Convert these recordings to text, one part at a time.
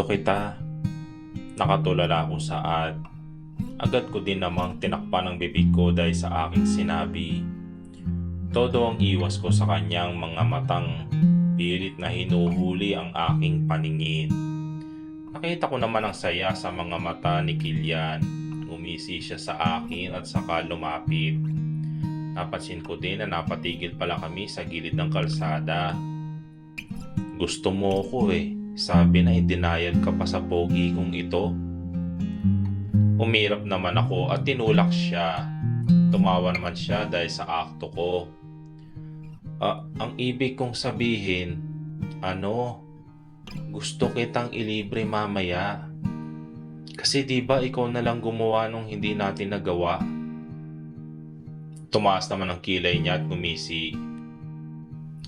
Gusto kita, nakatulala kung saan. Agad ko din namang tinakpan ang bibig ko dahil sa aking sinabi. Todo ang iwas ko sa kanyang mga matang pilit na hinuhuli ang aking paningin. Nakita ko naman ang saya sa mga mata ni Kilian. Ngumisi siya sa akin at saka lumapit. Napansin ko din na napatigil pala kami sa gilid ng kalsada. Gusto mo ko eh. Sabi na i-denial ka pa sa pogi kong ito. Umirap naman ako at tinulak siya. Tumawa naman siya dahil sa akto ko. Ang ibig kong sabihin, gusto kitang ilibre mamaya. Kasi di ba ikaw na lang gumawa nung hindi natin nagawa? Tumaas naman ang kilay niya at gumisi.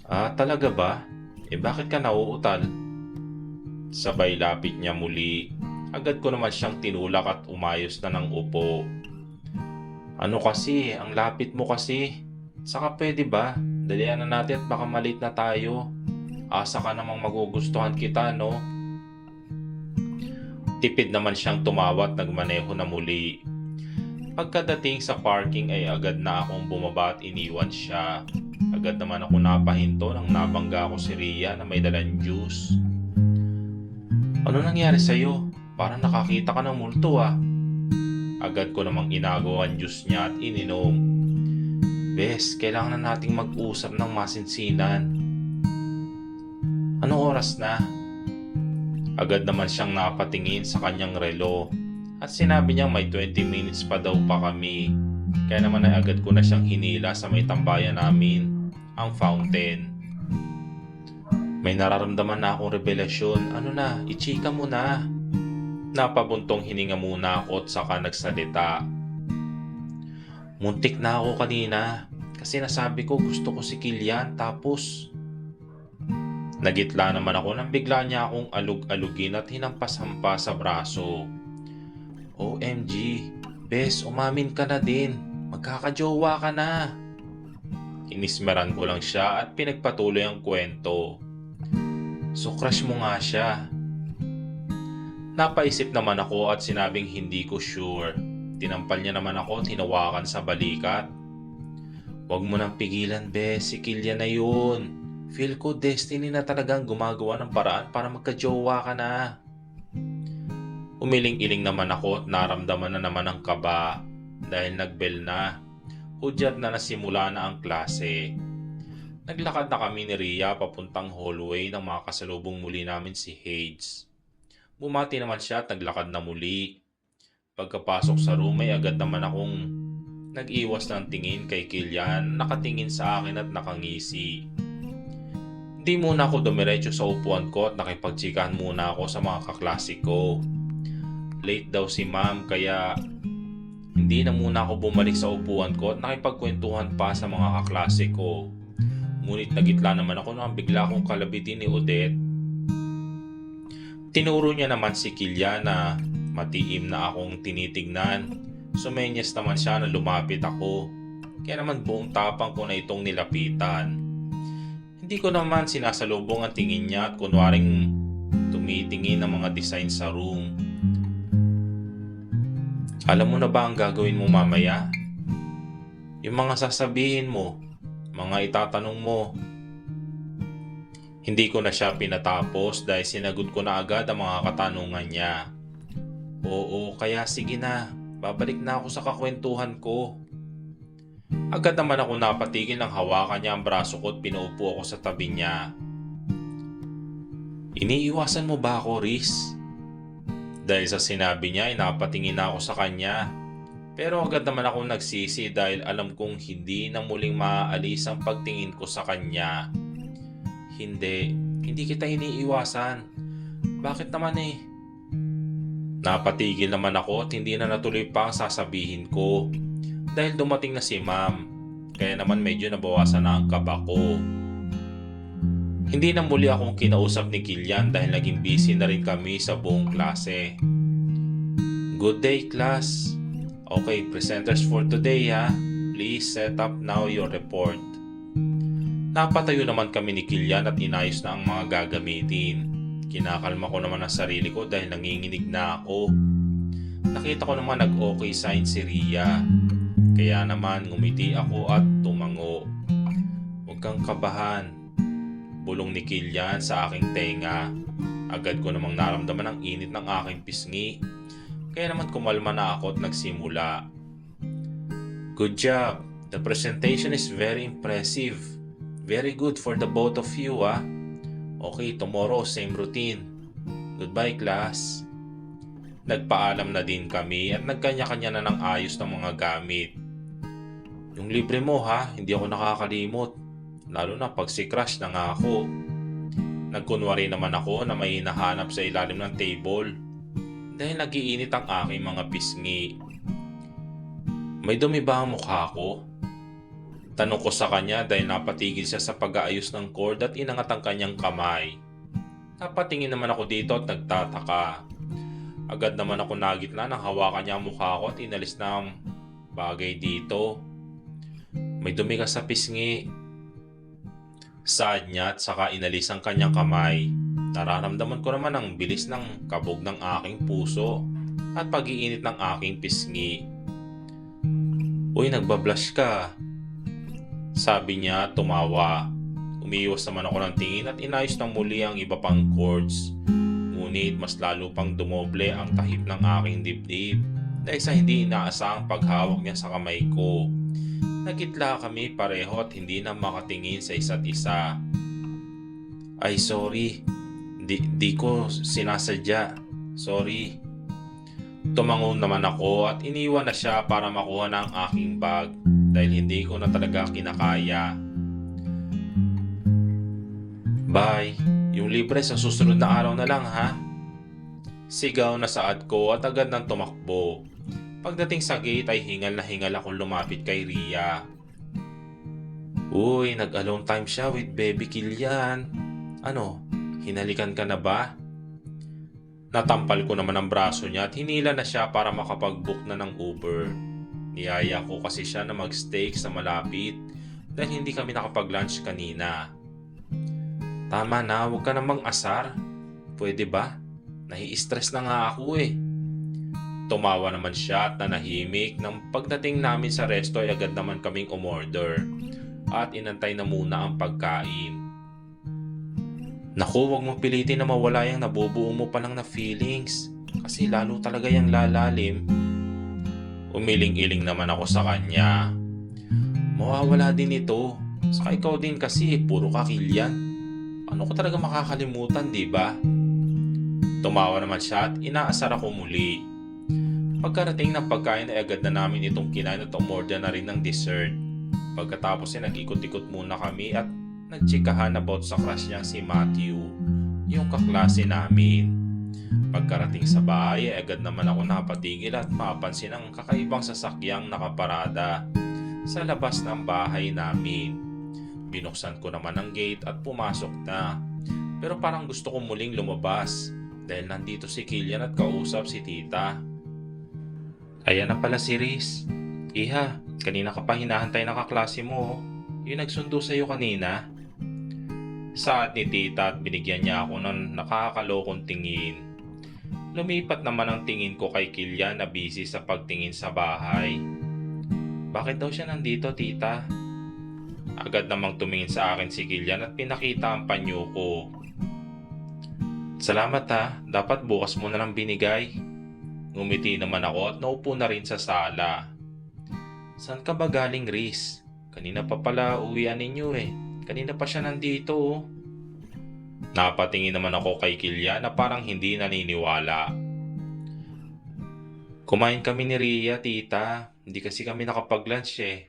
Talaga ba? Bakit ka nauutal? Sabay lapit niya muli. Agad ko naman siyang tinulak at umayos na ng upo. Ano kasi, ang lapit mo kasi. Saka pwede ba? Dalian na natin at baka malate na tayo. Asa ka namang magugustuhan kita, no? Tipid naman siyang tumawa at nagmaneho na muli. Pagkadating sa parking ay agad na akong bumaba at iniwan siya. Agad naman ako napahinto nang nabangga ko si Ria na may dalang juice. Ano nangyari sa'yo? Parang nakakita ka ng multo ah. Agad ko namang inagaw ang juice niya at ininom. Bes, kailangan na nating mag-usap ng masinsinan. Anong oras na? Agad naman siyang napatingin sa kanyang relo at sinabi niyang may 20 minutes pa daw pa kami. Kaya naman ay agad ko na siyang hinila sa may tambayan namin, ang fountain. May nararamdaman na akong revelasyon. Ichika mo na. Napabuntong hininga muna ako at saka nagsalita. Muntik na ako kanina kasi nasabi ko gusto ko si Kilian tapos nagitla naman ako nang bigla niya akong alug-alugin at hinampas-hampas sa braso. OMG, bes, umamin ka na din. Magkakajowa ka na. Inismeran ko lang siya at pinagpatuloy ang kwento. So crush mo nga siya. Napaisip naman ako at sinabing hindi ko sure. Tinampal niya naman ako at hinawakan sa balikat. Huwag mo nang pigilan, bes. Si Kilian na yun. Feel ko destiny na talagang gumagawa ng paraan para magkajowa ka na. Umiling-iling naman ako at naramdaman na naman ang kaba dahil nagbell na. Hudyat na nasimula na ang klase. Naglakad na kami ni Ria papuntang hallway nang makasalubong muli namin si Hades. Bumati naman siya at naglakad na muli. Pagkapasok sa room ay agad naman akong nag-iwas ng tingin kay Kilian, nakatingin sa akin at nakangisi. Hindi muna ako dumiretso sa upuan ko at nakipagtsikahan muna ako sa mga kaklase ko. Late daw si ma'am kaya hindi na muna ako bumalik sa upuan ko at nakipagkwentuhan pa sa mga kaklase ko. Ngunit nagitla naman ako nang bigla akong kalabitin ni Odette. Tinuro niya naman si Kilian na matiim na akong tinitignan. Sumenyas naman siya na lumapit ako. Kaya naman buong tapang ko na itong nilapitan. Hindi ko naman sinasalubong ang tingin niya at kunwaring tumitingin ng mga design sa room. Alam mo na ba ang gagawin mo mamaya? Yung mga sasabihin mo, mga itatanong mo. Hindi ko na siya pinatapos dahil sinagot ko na agad ang mga katanungan niya. Oo, kaya sige na. Babalik na ako sa kakwentuhan ko. Agad naman ako napatigil nang hawakan niya ang braso ko at pinaupo ako sa tabi niya. Iniiwasan mo ba ako, Riz? Dahil sa sinabi niya ay napatingin na ako sa kanya. Pero agad naman akong nagsisi dahil alam kong hindi na muling maaalis ang pagtingin ko sa kanya. Hindi kita iniiwasan. Bakit naman eh? Napatigil naman ako at hindi na natuloy pa ang sasabihin ko. Dahil dumating na si ma'am. Kaya naman medyo nabawasan na ang kaba ko. Hindi na muli akong kinausap ni Kilian dahil naging busy na rin kami sa buong klase. Good day, class. Okay, presenters for today ha. Please set up now your report. Napatayo naman kami ni Kilian at inayos na ang mga gagamitin. Kinakalma ko naman ang sarili ko dahil nanginginig na ako. Nakita ko naman nag-okay sign si Ria. Kaya naman ngumiti ako at tumango. Huwag kang kabahan. Bulong ni Kilian sa aking tenga. Agad ko namang naramdaman ang init ng aking pisngi. Kaya naman kumalma na ako at nagsimula. Good job. The presentation is very impressive. Very good for the both of you, ah. Okay, tomorrow same routine. Goodbye, class. Nagpaalam na din kami at nagkanya-kanya na ng ayos ng mga gamit. Yung libre mo ha, hindi ako nakakalimot. Lalo na pag si crush na nga ako. Nagkunwari naman ako na may hinahanap sa ilalim ng table. Dahil nagiinit ang aking mga pisngi. May dumi ba ang mukha ko? Tanong ko sa kanya dahil napatigil siya sa pag-aayos ng cord at inangat ang kanyang kamay. Napatingin naman ako dito at nagtataka. Agad naman ako nagitna nang hawakan niya ang mukha ko at inalis na ang bagay dito. May dumi ka sa pisngi. Saad niya at saka inalis ang kanyang kamay. Nararamdaman ko naman ang bilis ng kabog ng aking puso at pag-iinit ng aking pisngi. Uy, nagbablush ka. Sabi niya at tumawa. Umiiwas naman ako ng tingin at inayos ng muli ang iba pang chords. Ngunit mas lalo pang dumoble ang tahip ng aking dibdib dahil sa hindi inaasahang paghawak niya sa kamay ko. Nagitla kami pareho at hindi na makatingin sa isa't isa. Ay sorry, di ko sinasadya. Sorry. Tumango naman ako at iniwan na siya para makuha na ang aking bag dahil hindi ko na talaga kinakaya. Bye. Yung libre sa susunod na araw na lang ha. Sigaw na saad ko at agad nang tumakbo. Pagdating sa gate ay hingal na hingal akong lumapit kay Ria. Uy, nag-alone time siya with baby Kilian. Ano, hinalikan ka na ba? Natampal ko naman ang braso niya at hinila na siya para makapag-book na ng Uber. Niyaya ko kasi siya na mag-steak sa malapit dahil hindi kami nakapag-lunch kanina. Tama na, huwag ka namang asar. Pwede ba? Nai-stress na nga ako eh. Tumawa naman siya at nanahimik. Nang pagdating namin sa resto ay agad naman kaming umorder at inantay na muna ang pagkain. Naku, huwag mong pilitin na mawala yung nabubuo mo pa lang na feelings kasi lalo talaga yung lalalim. Umiling-iling naman ako sa kanya. Mawawala din ito. Saka ikaw din kasi, puro ka Kilian. Ano ko talaga makakalimutan, di ba? Tumawa naman siya at inaasar ako muli. Pagkarating ng pagkain ay agad na namin itong kinain at umorder na rin ng dessert. Pagkatapos ay nag-ikot-ikot muna kami at nagtsikahan about sa crush niyang si Matthew, yung kaklase namin. Pagkarating sa bahay ay agad naman ako napatigil at mapansin ang kakaibang sasakyang nakaparada sa labas ng bahay namin. Binuksan ko naman ang gate at pumasok na. Pero parang gusto ko muling lumabas dahil nandito si Kilian at kausap si tita. Ayan na pala si Riz. Iha, kanina ka pa hinahantay ng kaklase mo. Yung nagsundo sa'yo kanina. Saad ni tita at binigyan niya ako ng nakakalokong tingin. Lumipat naman ang tingin ko kay Kilian na busy sa pagtingin sa bahay. Bakit daw siya nandito, tita? Agad namang tumingin sa akin si Kilian at pinakita ang panyo ko. Salamat ha, dapat bukas mo na lang binigay. Ngumiti naman ako at naupo na rin sa sala. Saan ka ba galing, Riz? Kanina pa pala uwian ninyo eh. Kanina pa siya nandito oh. Napatingin naman ako kay Kilian na parang hindi naniniwala. Kumain kami ni Ria, tita. Hindi kasi kami nakapag-lunch eh.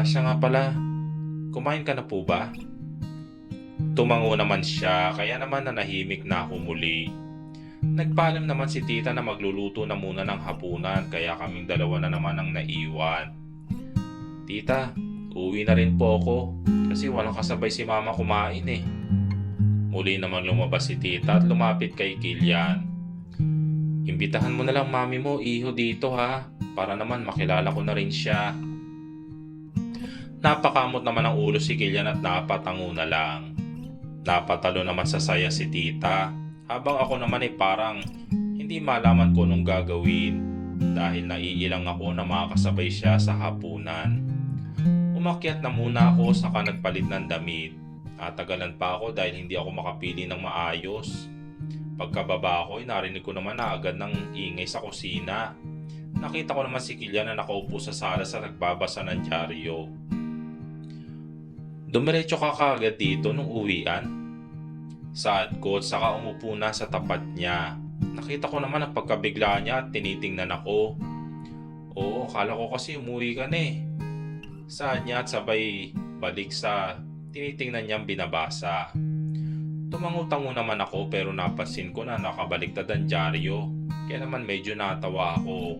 Siya nga pala. Kumain ka na po ba? Tumango naman siya, kaya naman nanahimik na ako muli. Nagpaalam naman si tita na magluluto na muna ng hapunan, kaya kaming dalawa na naman ang naiwan. Tita, uwi na rin po ako kasi walang kasabay si mama kumain eh. Muli naman lumabas si tita at lumapit kay Kilian. Imbitahan mo na lang mami mo, iho dito ha, para naman makilala ko na rin siya. Napakamot naman ang ulo si Kilian at napatango na lang. Napatalo naman sa saya si tita, habang ako naman ay parang hindi malaman ko nung gagawin dahil naiilang ako na makakasabay siya sa hapunan. Umakyat na muna ako saka nagpalit ng damit. Natagalan pa ako dahil hindi ako makapili ng maayos. Pagkababa ko, narinig ko naman na agad ng ingay sa kusina. Nakita ko naman si Kilian na nakaupo sa sala sa nagbabasa ng dyaryo. Dumiretso ka kaagad dito nung uwian? Saad ko at saka umupo na sa tapat niya. Nakita ko naman ang pagkabigla niya at tinitingnan ako. Oo, akala ko kasi umuwi ka na eh. Saad niya at sabay balik sa tinitingnan niyang binabasa. Tumangutango naman ako pero napansin ko na nakabaliktad ang dyaryo. Kaya naman medyo natawa ako.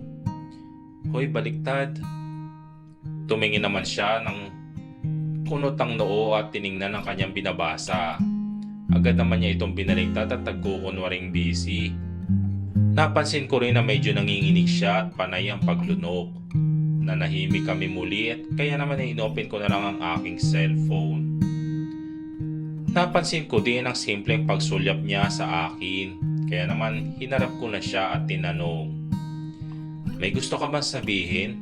Hoy, baliktad. Tumingin naman siya ng kunot ang noo at tiningnan ang kanyang binabasa. Agad naman niya itong binaliktad at nagkukunwaring busy. Napansin ko rin na medyo nanginginig siya at panay ang paglunok. Nanahimik kami muli at kaya naman ay inopen ko na lang ang aking cellphone. Napansin ko din ang simpleng pagsulyap niya sa akin. Kaya naman hinarap ko na siya at tinanong, "May gusto ka bang sabihin?"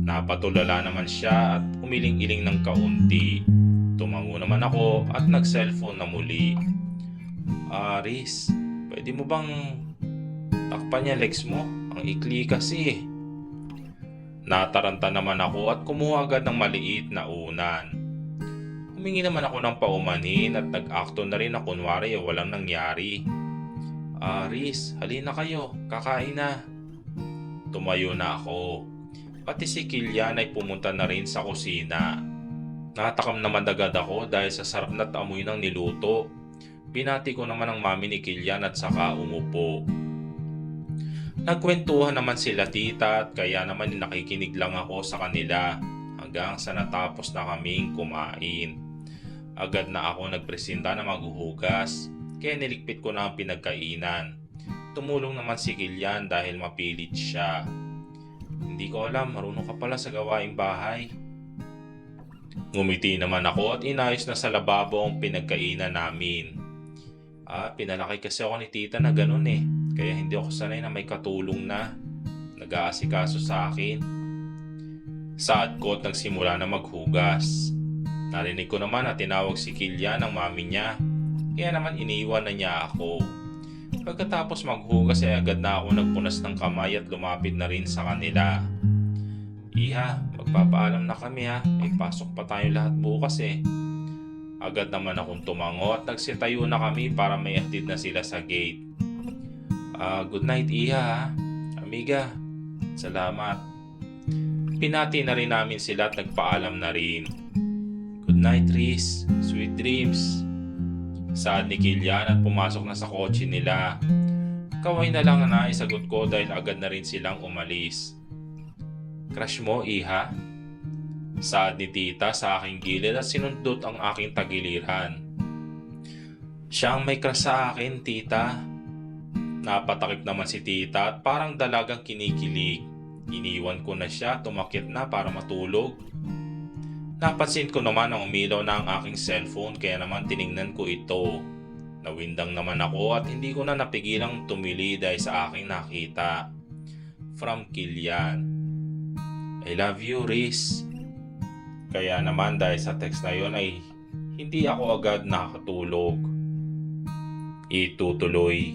Napatulala naman siya at umiling-iling ng kaunti. Tumango naman ako at nag-cellphone na muli. Riz, pwede mo bang takpan niya legs mo? Ang ikli kasi. Nataranta naman ako at kumuha agad ng maliit na unan. Humingi naman ako ng paumanhin at nag-akto na rin na kunwari walang nangyari. Riz, halina kayo, kakain na. Tumayo na ako. Pati si Kilian ay pumunta na rin sa kusina. Natakam naman agad ako dahil sa sarap na amoy ng niluto. Binati ko naman ang mami ni Kilian at saka umupo. Nagkwentuhan naman sila tita at kaya naman nakikinig lang ako sa kanila hanggang sa natapos na kaming kumain. Agad na ako nagpresenta na maghuhugas kaya niligpit ko na ang pinagkainan. Tumulong naman si Kilian dahil mapilit siya. Hindi ko alam, marunong ka pala sa gawaing bahay. Ngumiti naman ako at inayos na sa lababo ang pinagkainan namin. Pinalaki kasi ako ni tita na ganun eh. Kaya hindi ako sanay na may katulong na nag-aasikaso sa akin. Saad ko at nagsimula na maghugas. Narinig ko naman na tinawag si Kilian ng mami niya. Kaya naman iniwan na niya ako. Pagkatapos maghugas ay agad na ako nagpunas ng kamay at lumapit na rin sa kanila. Iha, magpapaalam na kami ha. May pasok pa tayo lahat bukas eh. Agad naman akong tumango at nagsitayo na kami para may hatid na sila sa gate. Good night Iha ha. Amiga, salamat. Pinati na rin namin sila at nagpaalam na rin. Good night Riz, sweet dreams. Saad ni Kilian at pumasok na sa kotse nila. Kaway na lang na isagot ko dahil agad na rin silang umalis. Crush mo, Iha? Saad ni tita sa aking gilid at sinundot ang aking tagiliran. Siya ang may crush sa akin, tita. Napatakip naman si tita at parang dalagang kinikilig. Iniwan ko na siya, tumakit na para matulog. Napansin ko naman ang umilaw na ang aking cellphone kaya naman tiningnan ko ito. Nawindang naman ako at hindi ko na napigilang tumili dahil sa aking nakita. From Kilian. I love you, Riz. Kaya naman dahil sa text na yon ay hindi ako agad nakatulog. Itutuloy.